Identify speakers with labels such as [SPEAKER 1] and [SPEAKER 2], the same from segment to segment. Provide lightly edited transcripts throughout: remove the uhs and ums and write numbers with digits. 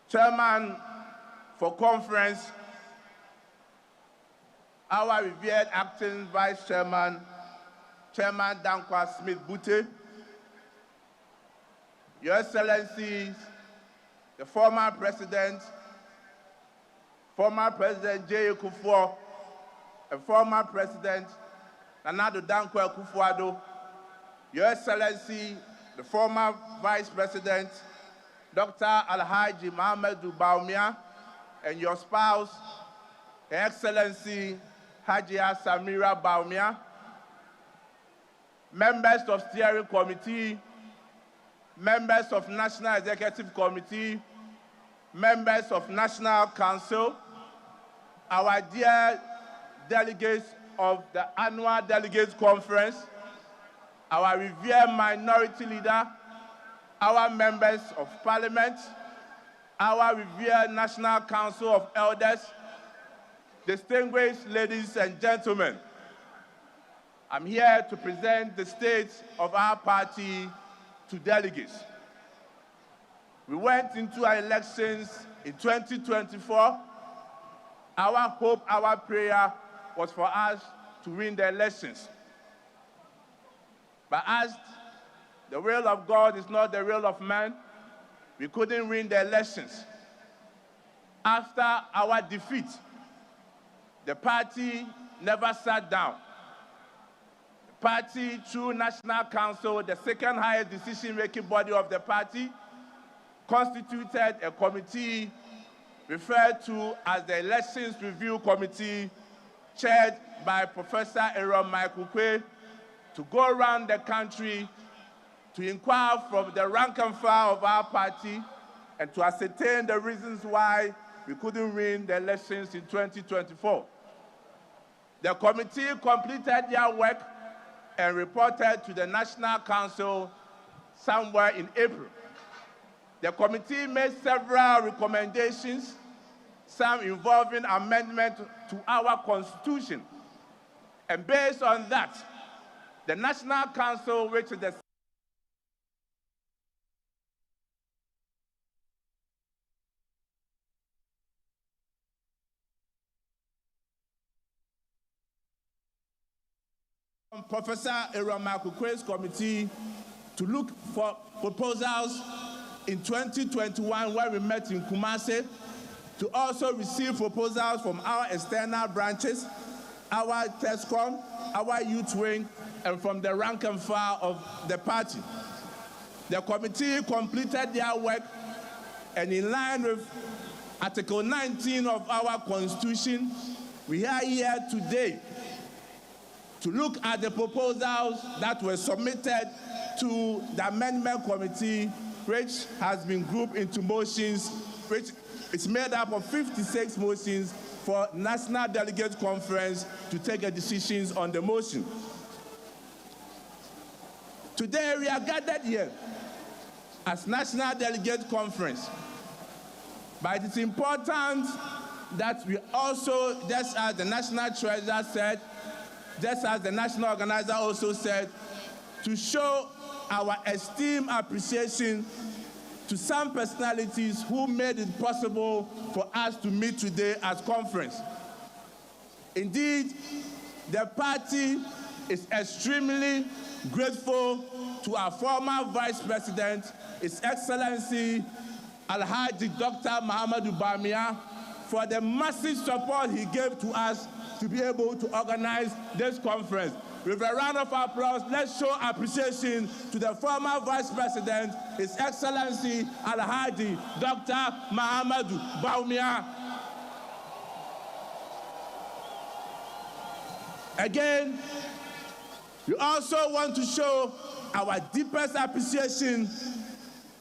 [SPEAKER 1] Chairman for conference, our revered acting vice chairman, Chairman Dankwa Smith-Bute, Your Excellencies, the former President J. Kufuor, and former President Nana Addo Dankwa Akufo-Addo, Your Excellency, the former Vice President, Dr. Alhaji Mohamedou Bawumia, and your spouse, Her Excellency Hajia Samira Bawumia, members of Steering Committee, members of National Executive Committee, members of National Council, our dear delegates of the annual Delegates Conference, our revered minority leader, our members of Parliament, our revered National Council of Elders, distinguished ladies and gentlemen, I'm here to present the state of our party to delegates. We went into our elections in 2024. Our hope, our prayer was for us to win the elections. But as the will of God is not the will of man, we couldn't win the elections. After our defeat, the party never sat down. The party, through National Council, the second highest decision-making body of the party, constituted a committee referred to as the Elections Review Committee, chaired by Professor Aaron Michael Quay, to go around the country to inquire from the rank and file of our party and to ascertain the reasons why we couldn't win the elections in 2024. The committee completed their work and reported to the National Council somewhere in April. The committee made several recommendations, some involving amendment to our constitution. And based on that, the National Council, which is the Professor Aaron Michael Quay's committee to look for proposals in 2021 when we met in Kumasi, to also receive proposals from our external branches, our TESCOM, our youth wing, and from the rank and file of the party. The committee completed their work, and in line with Article 19 of our Constitution, we are here today to look at the proposals that were submitted to the Amendment Committee, which has been grouped into motions, which is made up of 56 motions for National Delegate Conference to take a decisions on the motion. Today we are gathered here as National Delegate Conference, but it is important that we also, just as the National Treasurer said, just as the National Organizer also said, to show our esteemed appreciation to some personalities who made it possible for us to meet today as conference. Indeed, the party is extremely grateful to our former Vice President, His Excellency Alhaji Dr. Muhammadu Bawumia, for the massive support he gave to us to be able to organize this conference. With a round of applause, let's show appreciation to the former Vice President, His Excellency Alhaji Dr. Muhammadu Bawumia. Again, we also want to show our deepest appreciation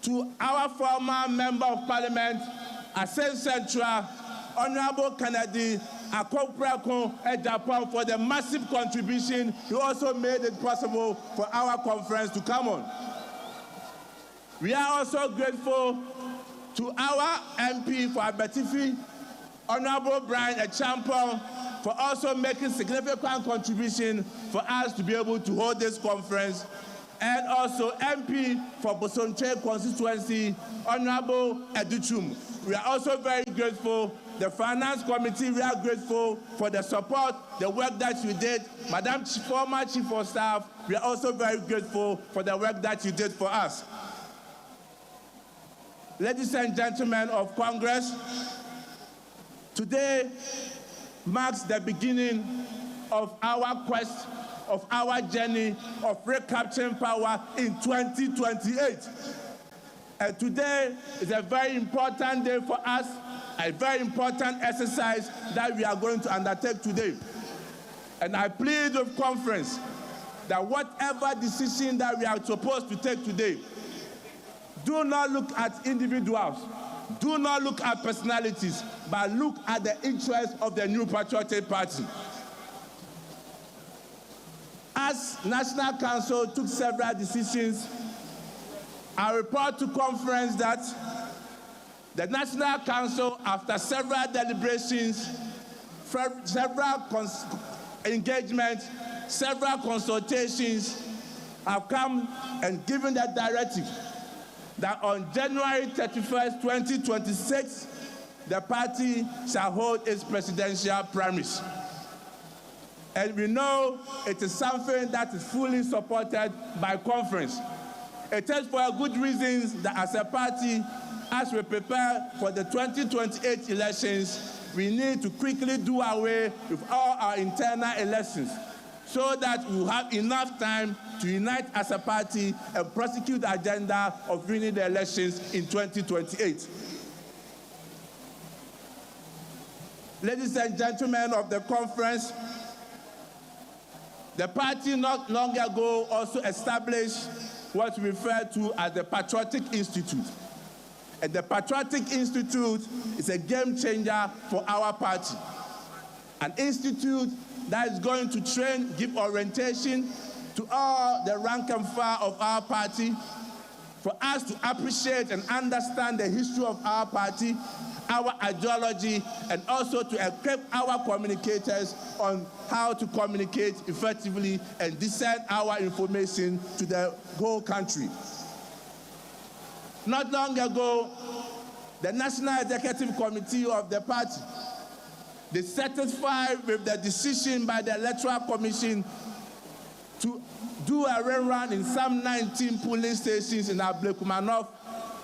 [SPEAKER 1] to our former Member of Parliament, Assin Central, Honorable Kennedy Akokpreko Japan, for the massive contribution. He also made it possible for our conference to come on. We are also grateful to our MP for Abetifi, Honorable Brian Echampong, for also making significant contribution for us to be able to hold this conference, and also MP for Bosonche constituency, Honorable Educhum. We are also very grateful. The Finance Committee, we are grateful for the support, the work that you did. Madam former Chief of Staff, we are also very grateful for the work that you did for us. Ladies and gentlemen of Congress, today marks the beginning of our quest, of our journey of recapturing power in 2028. And today is a very important day for us, a very important exercise that we are going to undertake today. And I plead with conference that whatever decision that we are supposed to take today, do not look at individuals, do not look at personalities, but look at the interests of the New Patriotic Party. As National Council took several decisions, I report to conference that the National Council, after several deliberations, several engagements, several consultations, have come and given the directive that on January 31st, 2026, the party shall hold its presidential primaries. And we know it is something that is fully supported by conference. It is for good reasons that as a party, as we prepare for the 2028 elections, we need to quickly do away with all our internal elections so that we will have enough time to unite as a party and prosecute the agenda of winning the elections in 2028. Ladies and gentlemen of the conference, the party not long ago also established what we refer to as the Patriotic Institute. And the Patriotic Institute is a game changer for our party. An institute that is going to train, give orientation to all the rank and file of our party, for us to appreciate and understand the history of our party, our ideology, and also to equip our communicators on how to communicate effectively and disseminate our information to the whole country. Not long ago, the National Executive Committee of the party, they satisfied with the decision by the Electoral Commission to do a rerun in some 19 polling stations in Ablekumanov,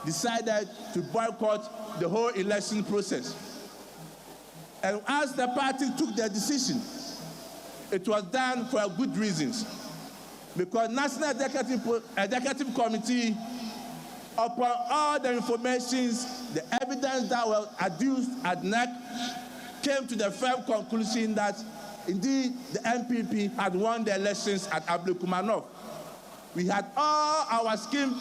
[SPEAKER 1] decided to boycott the whole election process. And as the party took the decision, it was done for good reasons. Because National Executive Committee, upon all the informations, the evidence that was adduced at NEC, came to the firm conclusion that indeed the MPP had won the elections at Ablekumanov. We had all our scan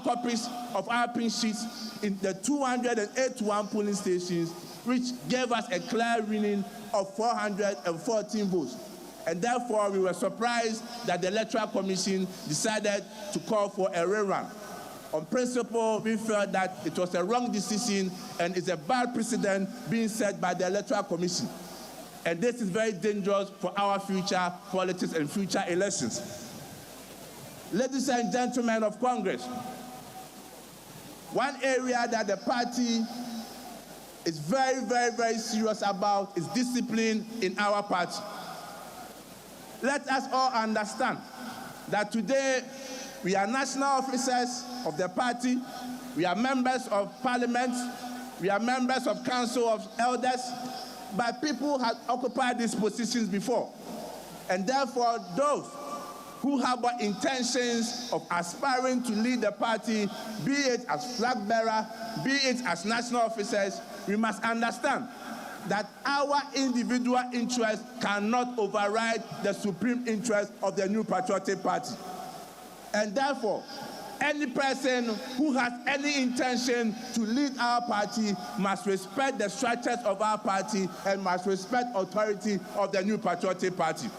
[SPEAKER 1] copies of our pin sheets in the 281 polling stations, which gave us a clear winning of 414 votes. And therefore, we were surprised that the Electoral Commission decided to call for a rerun. On principle, we felt that it was a wrong decision and it's a bad precedent being set by the Electoral Commission. And this is very dangerous for our future politics and future elections. Ladies and gentlemen of Congress, One area that the party is very, very, very serious about is discipline in our party. Let us all understand that today we are national officers of the party, we are members of parliament, we are members of council of elders, but people have occupied these positions before. And therefore, those who harbor intentions of aspiring to lead the party, be it as flag bearer, be it as national officers, we must understand that our individual interests cannot override the supreme interest of the New Patriotic Party. And therefore, any person who has any intention to lead our party must respect the structures of our party and must respect authority of the New Patriotic Party.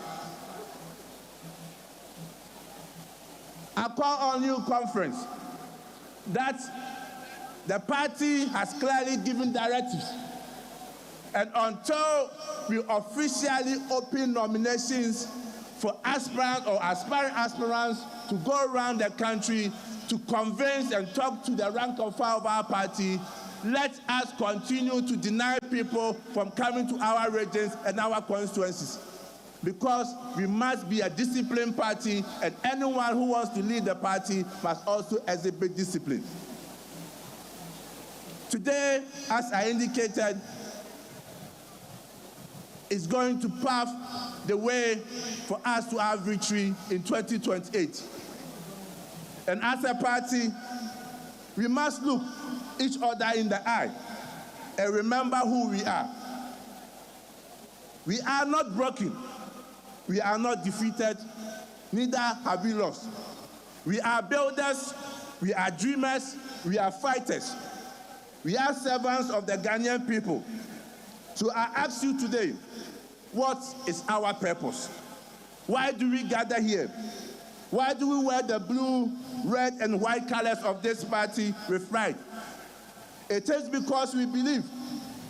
[SPEAKER 1] I call on you, conference, that the party has clearly given directives, and until we officially open nominations for aspirants or aspiring aspirants to go around the country to convince and talk to the rank and file of our party, let us continue to deny people from coming to our regions and our constituencies. Because we must be a disciplined party, and anyone who wants to lead the party must also exhibit discipline. Today, as I indicated, is going to pave the way for us to have victory in 2028. And as a party, we must look each other in the eye and remember who we are. We are not broken. We are not defeated, neither have we lost. We are builders, we are dreamers, we are fighters. We are servants of the Ghanaian people. So I ask you today, what is our purpose? Why do we gather here? Why do we wear the blue, red, and white colors of this party with pride? It is because we believe.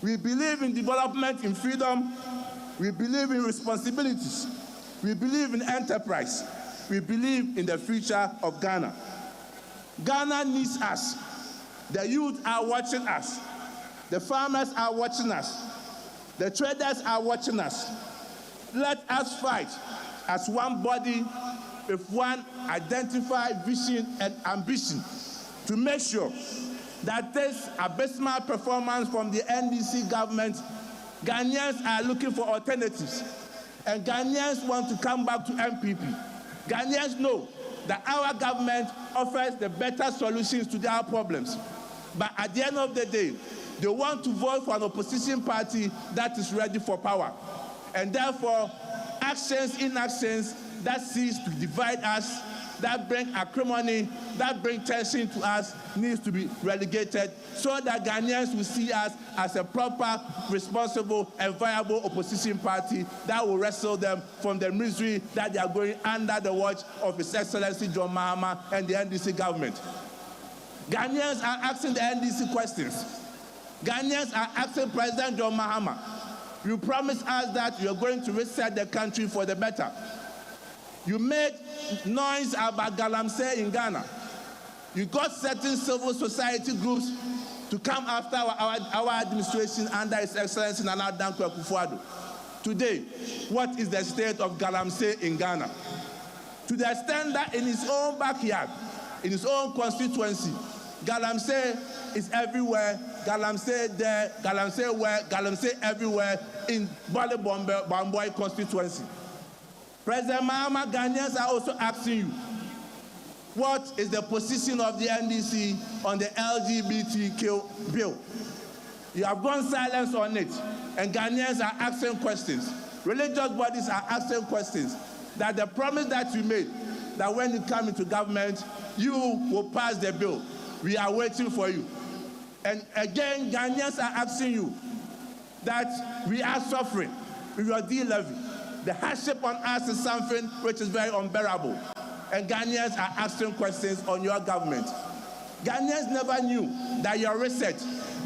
[SPEAKER 1] We believe in development, in freedom. We believe in responsibilities. We believe in enterprise. We believe in the future of Ghana. Ghana needs us. The youth are watching us. The farmers are watching us. The traders are watching us. Let us fight as one body with one identified vision and ambition to make sure that this abysmal performance from the NDC government, Ghanaians are looking for alternatives. And Ghanaians want to come back to MPP. Ghanaians know that our government offers the better solutions to their problems. But at the end of the day, they want to vote for an opposition party that is ready for power. And therefore, actions, inactions that cease to divide us, that bring acrimony, that bring tension to us, needs to be relegated so that Ghanaians will see us as a proper, responsible, and viable opposition party that will wrestle them from the misery that they are going under the watch of His Excellency John Mahama and the NDC government. Ghanaians are asking the NDC questions. Ghanaians are asking President John Mahama, you promised us that you are going to reset the country for the better. You made noise about Galamsey in Ghana. You got certain civil society groups to come after our administration under His Excellency Nana Dankwa Akufo-Addo. Today, what is the state of Galamsey in Ghana? To the extent that in his own backyard, in his own constituency, Galamsey is everywhere, Galamsey there, Galamsey where, Galamsey everywhere in Bale Bamboy constituency. President Mahama, Ghanaians are also asking you, what is the position of the NDC on the LGBTQ bill? You have gone silent on it, and Ghanaians are asking questions. Religious bodies are asking questions. That the promise that you made, that when you come into government, you will pass the bill. We are waiting for you. And again, Ghanaians are asking you that we are suffering with your D-levy. The hardship on us is something which is very unbearable. And Ghanaians are asking questions on your government. Ghanaians never knew that your research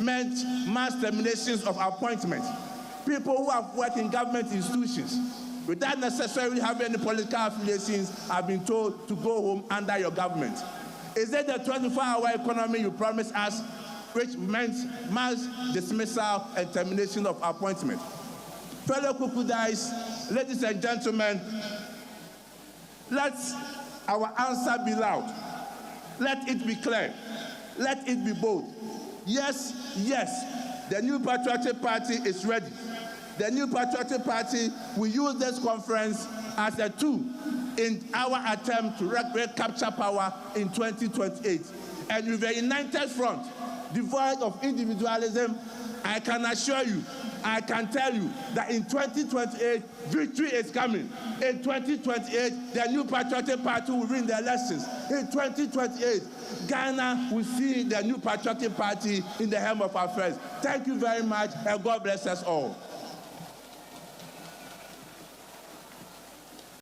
[SPEAKER 1] meant mass terminations of appointments. People who have worked in government institutions without necessarily having any political affiliations have been told to go home under your government. Is it the 24-hour economy you promised us, which meant mass dismissal and termination of appointment? Fellow Kukudais, ladies and gentlemen, let our answer be loud. Let it be clear. Let it be bold. Yes, yes, the New Patriotic Party is ready. The New Patriotic Party will use this conference as a tool in our attempt to recapture power in 2028. And with a united front, devoid of individualism, I can assure you, I can tell you that in 2028, victory is coming. In 2028, the New Patriotic Party will win the elections. In 2028, Ghana will see the New Patriotic Party in the helm of affairs. Thank you very much, and God bless us all.